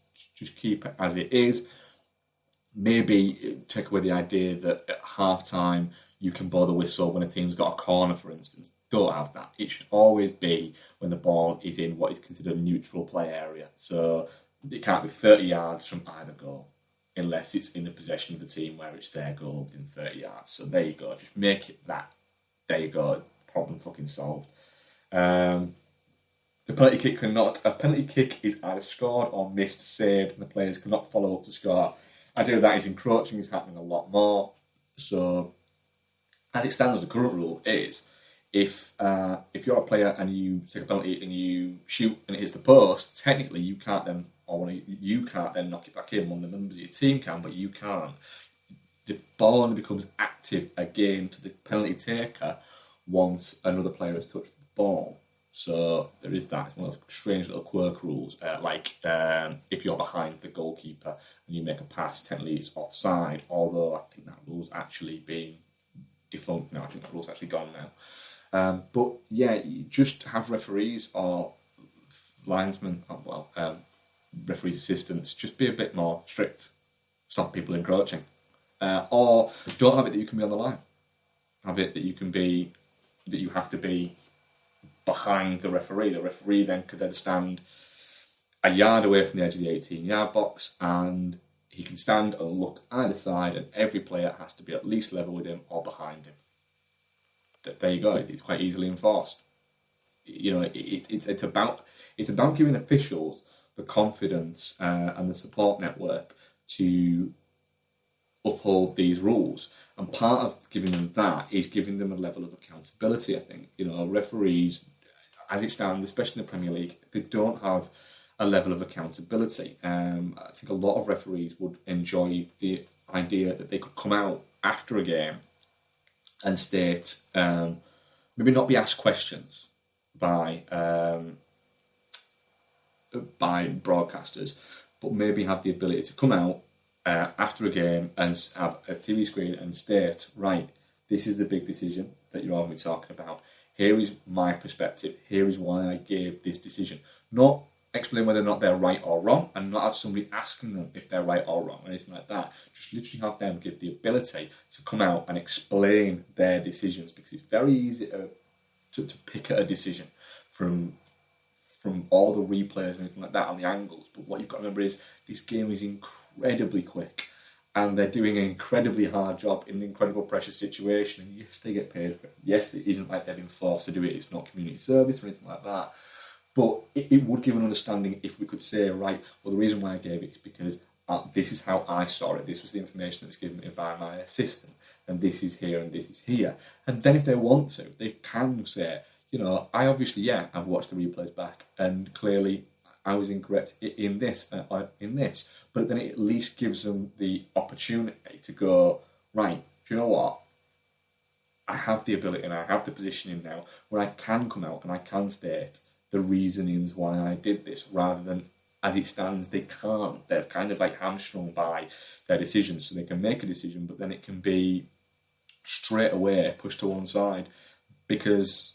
keep it as it is. Maybe take away the idea that at half-time you can blow the whistle when a team's got a corner, for instance. Don't have that. It should always be when the ball is in what is considered a neutral play area. So it can't be 30 yards from either goal, unless it's in the possession of the team where it's their goal within 30 yards. So there you go. Just make it that. There you go. Problem fucking solved. The penalty kick a penalty kick is either scored or missed, saved, and the players cannot follow up to score. The idea of that is encroaching is happening a lot more. So as it stands, the current rule is if you're a player and you take a penalty and you shoot and it hits the post, technically you can't then knock it back in. One of the members of your team can, but you can't. The ball only becomes active again to the penalty taker once another player has touched the ball. So there is that. It's one of those strange little quirk rules. If you're behind the goalkeeper and you make a pass, technically it's offside. Although I think that rule's actually been defunct now. I think that rule's actually gone now. But yeah, you just have referees or linesmen, referees' assistants, just be a bit more strict. Stop people encroaching. Or don't have it that you can be on the line. Have it that you have to be behind the referee. The referee then could then stand a yard away from the edge of the 18-yard box and he can stand and look either side and every player has to be at least level with him or behind him. There you go. It's quite easily enforced. It's about giving officials the confidence and the support network to uphold these rules. And part of giving them that is giving them a level of accountability, I think. Referees, as it stands, especially in the Premier League, they don't have a level of accountability. I think a lot of referees would enjoy the idea that they could come out after a game and state, maybe not be asked questions by broadcasters, but maybe have the ability to come out after a game and have a TV screen and state, right, this is the big decision that you're all talking about. Here is my perspective. Here is why I gave this decision. Not explain whether or not they're right or wrong, and not have somebody asking them if they're right or wrong, or anything like that. Just literally have them give the ability to come out and explain their decisions, because it's very easy to pick at a decision from all the replays and everything like that on the angles. But what you've got to remember is this game is incredibly quick and they're doing an incredibly hard job in an incredible pressure situation, and yes, they get paid for it. Yes, it isn't like they've been forced to do it. It's not community service or anything like that. But it would give an understanding if we could say, right, well, the reason why I gave it is because this is how I saw it. This was the information that was given me by my assistant, and this is here and this is here. And then if they want to, they can say, I obviously, I've watched the replays back, and clearly I was incorrect in this, but then it at least gives them the opportunity to go, right, do you know what? I have the ability and I have the positioning now where I can come out and I can state the reasonings why I did this, rather than as it stands, they can't. They're kind of like hamstrung by their decisions, so they can make a decision, but then it can be straight away pushed to one side because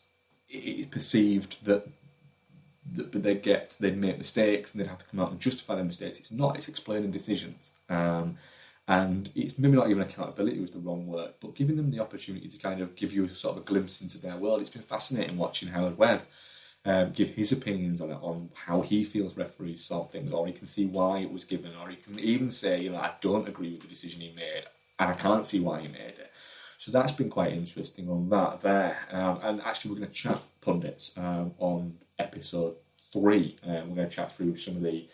it's perceived that but they'd make mistakes and they'd have to come out and justify their mistakes. It's explaining decisions. And it's maybe not even accountability was the wrong word, but giving them the opportunity to kind of give you sort of a glimpse into their world. It's been fascinating watching Howard Webb give his opinions on it, on how he feels referees sort things, or he can see why it was given, or he can even say, I don't agree with the decision he made, and I can't see why he made it. So that's been quite interesting on that there. And actually, we're going to chat pundits on episode 3. We're going to chat through some of the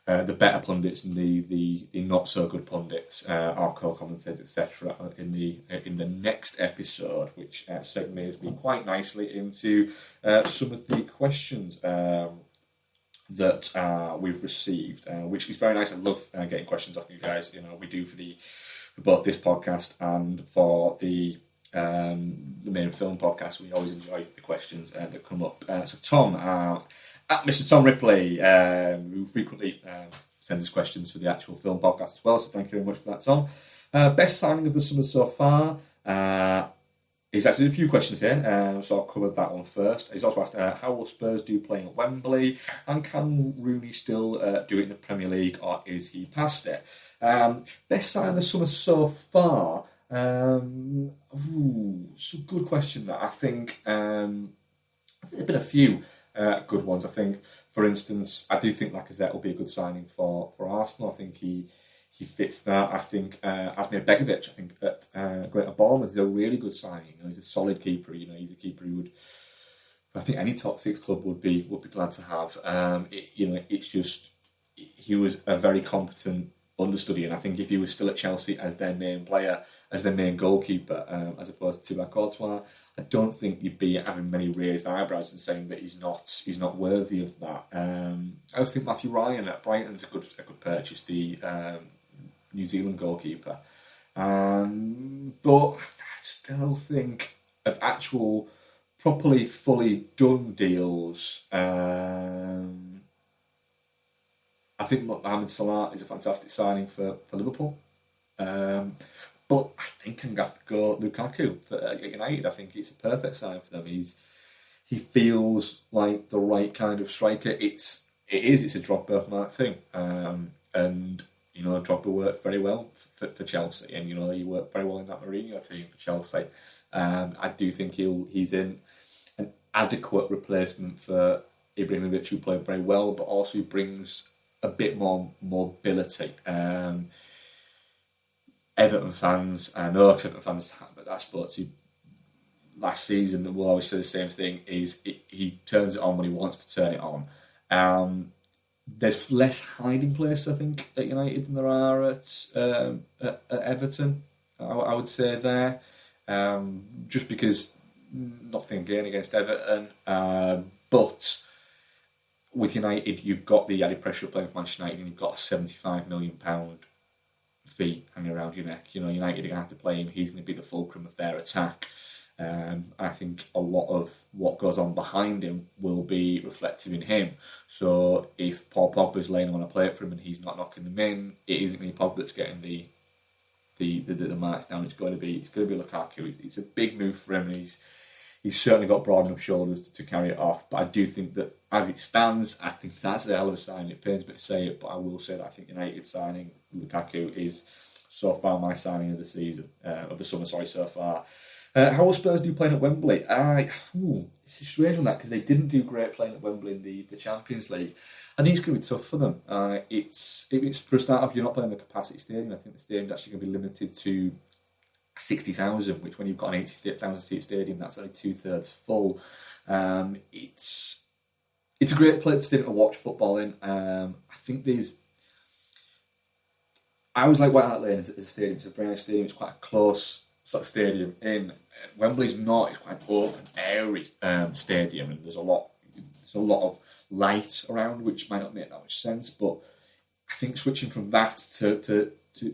better pundits and the not so good pundits, our co-commentators, etc. in the next episode, which segues me quite nicely into some of the questions that we've received, which is very nice. I love getting questions off you guys. We do for both this podcast and for the main film podcast. We always enjoy the questions that come up. So Tom, at Mr. Tom Ripley, who frequently sends us questions for the actual film podcast as well. So thank you very much for that, Tom. Best signing of the summer so far. He's actually a few questions here, so I'll cover that one first. He's also asked, how will Spurs do playing at Wembley? And can Rooney still do it in the Premier League, or is he past it? Best signing of the summer so far. It's a good question, that. I think there's been a few good ones. I think, for instance, I do think Lacazette will be a good signing for Arsenal. I think he fits that. I think Asmir Begovic, I think at Greater Bournemouth is a really good signing. He's a solid keeper. He's a keeper who would, I think, any top 6 club would be glad to have. It's just, he was a very competent understudy, and I think if he was still at Chelsea as their main player, as their main goalkeeper, as opposed to Thibaut Courtois, I don't think you'd be having many raised eyebrows and saying that he's not worthy of that. I also think Matthew Ryan at Brighton's a good purchase, the New Zealand goalkeeper. But I still think of actual properly fully done deals. I think Mohamed Salah is a fantastic signing for Liverpool. But I think I'm going to have to go Lukaku at United. I think it's a perfect sign for them. He feels like the right kind of striker. It's a Drogba Mark too. And Drogba worked very well for Chelsea, and he worked very well in that Mourinho team for Chelsea. I do think he's in an adequate replacement for Ibrahimovic, who played very well, but also brings a bit more mobility. Everton fans, I know Everton fans that I spoke to last season will always say the same thing, is he turns it on when he wants to turn it on. There's less hiding place, I think, at United than there are at Everton, I would say there. Just because, nothing again against Everton, but with United, you've got the added pressure of playing for Manchester United, and you've got a £75 million fee hanging around your neck. United are going to have to play him. He's going to be the fulcrum of their attack. I think a lot of what goes on behind him will be reflective in him. So if Paul Pogba's laying on a plate for him and he's not knocking them in, it isn't going to be Pogba that's getting the marks down. It's going to be Lukaku. It's a big move for him. He's certainly got broad enough shoulders to carry it off. But I do think that as it stands, I think that's a hell of a sign. It pains me to say it, but I will say that I think United signing Lukaku is so far my signing of the season, of the summer, so far. How will Spurs do playing at Wembley? It's a strange on that, because they didn't do great playing at Wembley in the Champions League. I think it's going to be tough for them. It's for a start off, you're not playing the capacity stadium. I think the stadium's actually going to be limited to 60,000, which when you've got an 80,000 seat stadium, that's only 2/3 full. It's a great stadium to watch football in. I think I always like White Hart Lane as a stadium. It's a very nice stadium. It's quite a close sort of stadium. In Wembley's not. It's quite an open, airy stadium, and there's a lot of light around, which might not make that much sense. But I think switching from that to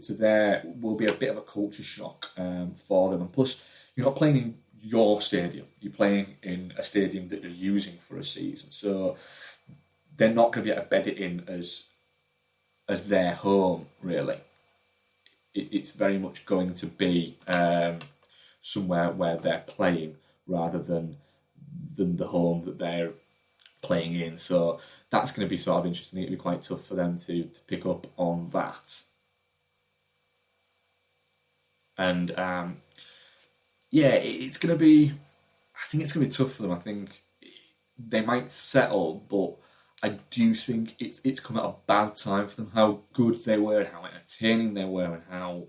there will be a bit of a culture shock for them. And plus, you're not playing in your stadium. You're playing in a stadium that you're using for a season. So they're not going to be able to bed it in as their home, really. It's very much going to be somewhere where they're playing rather than the home that they're playing in. So that's going to be sort of interesting. It'll be quite tough for them to pick up on that. And it's going to be. I think it's going to be tough for them. I think they might settle, but I do think it's come at a bad time for them. How good they were, and how entertaining they were, and how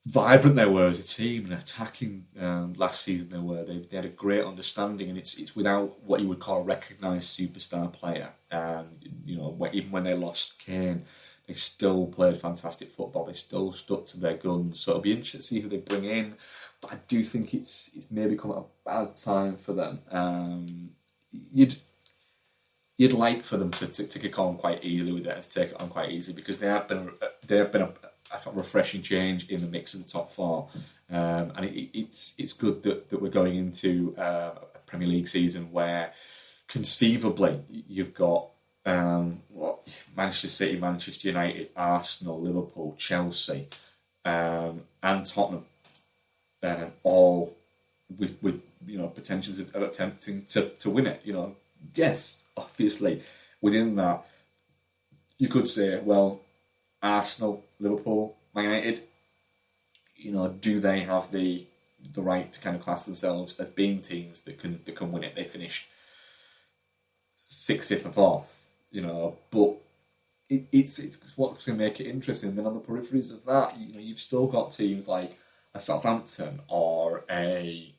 vibrant they were as a team and attacking last season. They had a great understanding, and it's without what you would call a recognised superstar player. Even when they lost Kane, they still played fantastic football. They still stuck to their guns. So it'll be interesting to see who they bring in. But I do think it's maybe come at a bad time for them. You'd like for them to kick on quite easily with it, and to take it on quite easily, because they have been a refreshing change in the mix of the top four, and it's good that we're going into a Premier League season where conceivably you've got Manchester City, Manchester United, Arsenal, Liverpool, Chelsea, and Tottenham, all with potentials of attempting to win it. Yes, obviously within that you could say, well, Arsenal, Liverpool, Man United, do they have the right to kind of class themselves as being teams that can win it? They finished 6th, 5th, and 4th, but it's what's going to make it interesting. And then on the peripheries of that, you've still got teams like a Southampton or an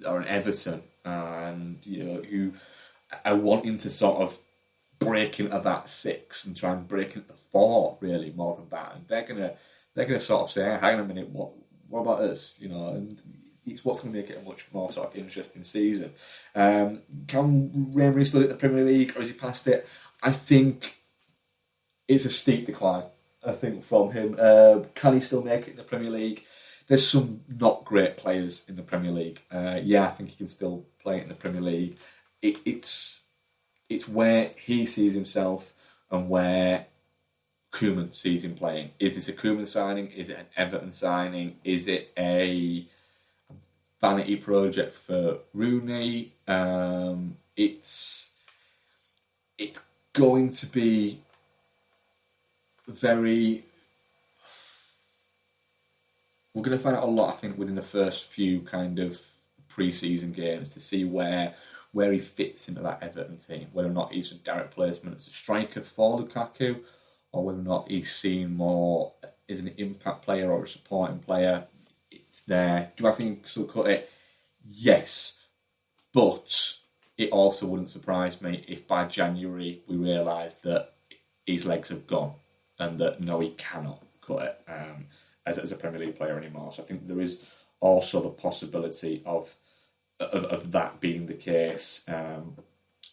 Everton, and who are wanting to sort of break into that 6 and try and break into the 4, really, more than that. And they're gonna sort of say, hey, hang on a minute, what about us? And it's what's going to make it a much more sort of interesting season. Can Reina still at the Premier League, or is he past it? I think it's a steep decline, I think, from him. Can he still make it in the Premier League? There's some not great players in the Premier League. I think he can still play in the Premier League. It's where he sees himself and where Koeman sees him playing. Is this a Koeman signing? Is it an Everton signing? Is it a vanity project for Rooney? It's going to be very... We're going to find out a lot, I think, within the first few kind of pre-season games to see where he fits into that Everton team, whether or not he's a direct placement as a striker for Lukaku, or whether or not he's seen more as an impact player or a supporting player. It's there. Do I think he'll cut it? Yes. But it also wouldn't surprise me if by January we realise that his legs have gone and that no, he cannot cut it as a Premier League player anymore. So I think there is also the possibility of that being the case,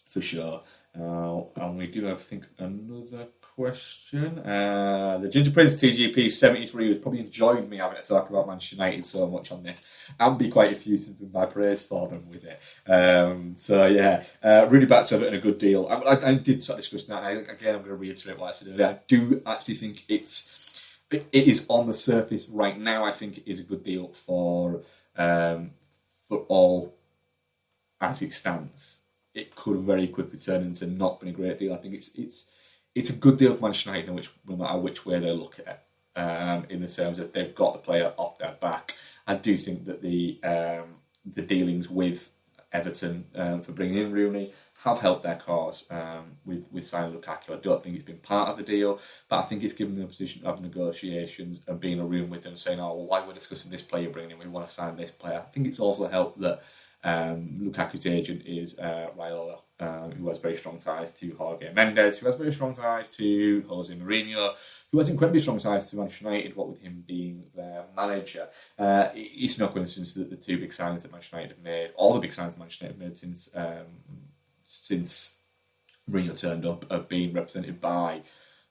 for sure. And we do have, I think, another question. The Ginger Prince TGP 73 was probably enjoying me having to talk about Manchester United so much on this, and be quite effusive in my praise for them with it. Really back to Everton a good deal. I did sort of discuss that. I'm going to reiterate what I said earlier. I do actually think it is on the surface right now. I think it is a good deal for all as it stands. It could very quickly turn into not being a great deal. I think it's a good deal for Manchester United, no matter which way they look at it. In the terms that they've got the player off their back. I do think that the dealings with Everton for bringing in Rooney have helped their cause with signing Lukaku. I don't think it's been part of the deal, but I think it's given them a position of negotiations and being in a room with them, saying, why we're discussing this player bringing in, we want to sign this player. I think it's also helped that Lukaku's agent is Raiola, who has very strong ties to Jorge Mendes, who has very strong ties to Jose Mourinho, who has incredibly strong ties to Manchester United, what with him being their manager. It's no coincidence that the two big signings that Manchester United have made, all the big signings that Manchester United have made since Mourinho turned up, have been represented by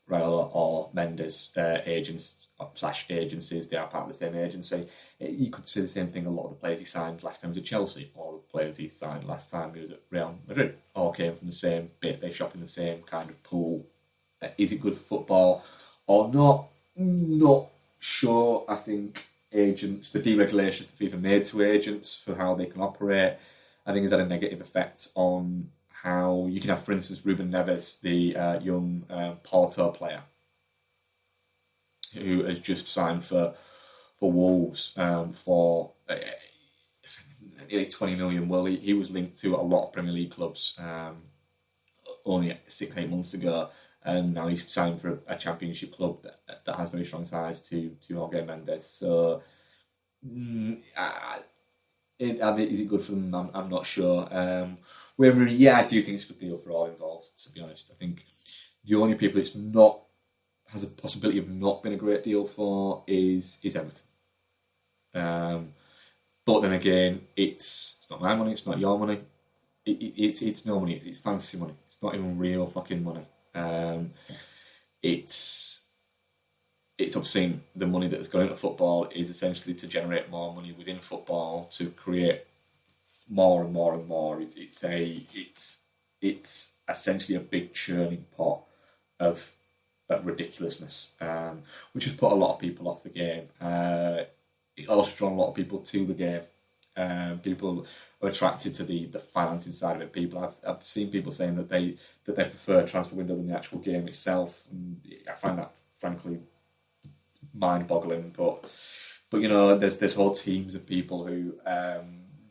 Raiola or Mendes agents / agencies. They are part of the same agency. You could say the same thing. A lot of the players he signed last time he was at Chelsea, or the players he signed last time he was at Real Madrid, all came from the same bit. They shop in the same kind of pool. Is it good for football or not? Not sure. I think agents, the deregulations the FIFA made to agents for how they can operate, I think has had a negative effect on how you can have, for instance, Ruben Neves, the young Porto player, who has just signed for Wolves for nearly 20 million. Well, he was linked to a lot of Premier League clubs only 6-8 months ago, and now he's signed for a Championship club that has very strong ties to Jorge Mendes. So, is it good for them? I'm not sure. I do think it's a good deal for all involved, to be honest. I think the only people it's not has a possibility of not being a great deal for is Everton. But then again, it's not my money, it's not your money. It's no money, it's fantasy money. It's not even real fucking money. It's obscene. The money that has gone into football is essentially to generate more money within football, to create more and more and more. It's essentially a big churning pot of ridiculousness, which has put a lot of people off the game. It also drawn a lot of people to the game. People are attracted to the financing side of it. I've seen people saying that they prefer transfer window than the actual game itself. And I find that frankly mind-boggling. But there's whole teams of people who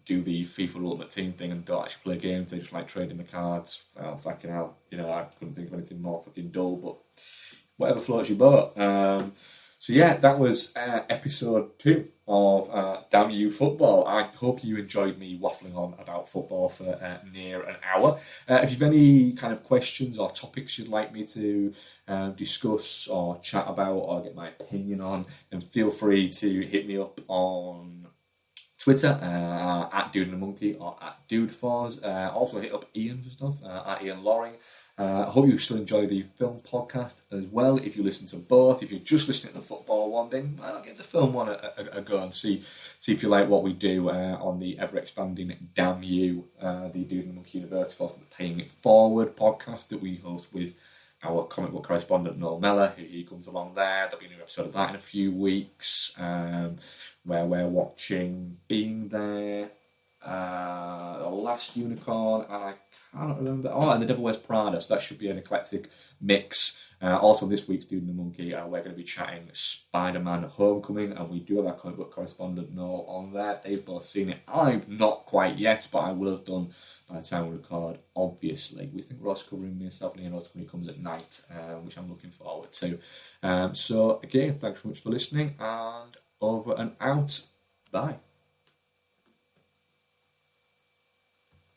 do the FIFA Ultimate Team thing and don't actually play games. They just like trading the cards. Well, fucking hell, I couldn't think of anything more fucking dull. But whatever floats your boat. So yeah, that was episode 2 of DaaM-U-Football. I hope you enjoyed me waffling on about football for near an hour. If you've any kind of questions or topics you'd like me to discuss or chat about or get my opinion on, then feel free to hit me up on Twitter at Dude and the Monkey or at DudeFoz. Also hit up Ian for stuff at Ian Loring. I hope you still enjoy the film podcast as well. If you listen to both, if you're just listening to the football one, then give the film one a go and see if you like what we do on the ever-expanding DaaM-U, the Dude and the Monkey University for the Paying It Forward podcast that we host with our comic book correspondent Noel Mellor, who he comes along there. There'll be a new episode of that in a few weeks, where we're watching Being There, The Last Unicorn, and I can't remember. And The Devil Wears Prada, so that should be an eclectic mix. Also, this week's Dude and the Monkey, we're going to be chatting Spider-Man Homecoming, and we do have our comic book correspondent Noel on there. They've both seen it. I've not quite yet, but I will have done by the time we record, obviously. We think we're also covering myself and Ian when he comes at night, which I'm looking forward to. So, again, thanks so much for listening, and over and out. Bye.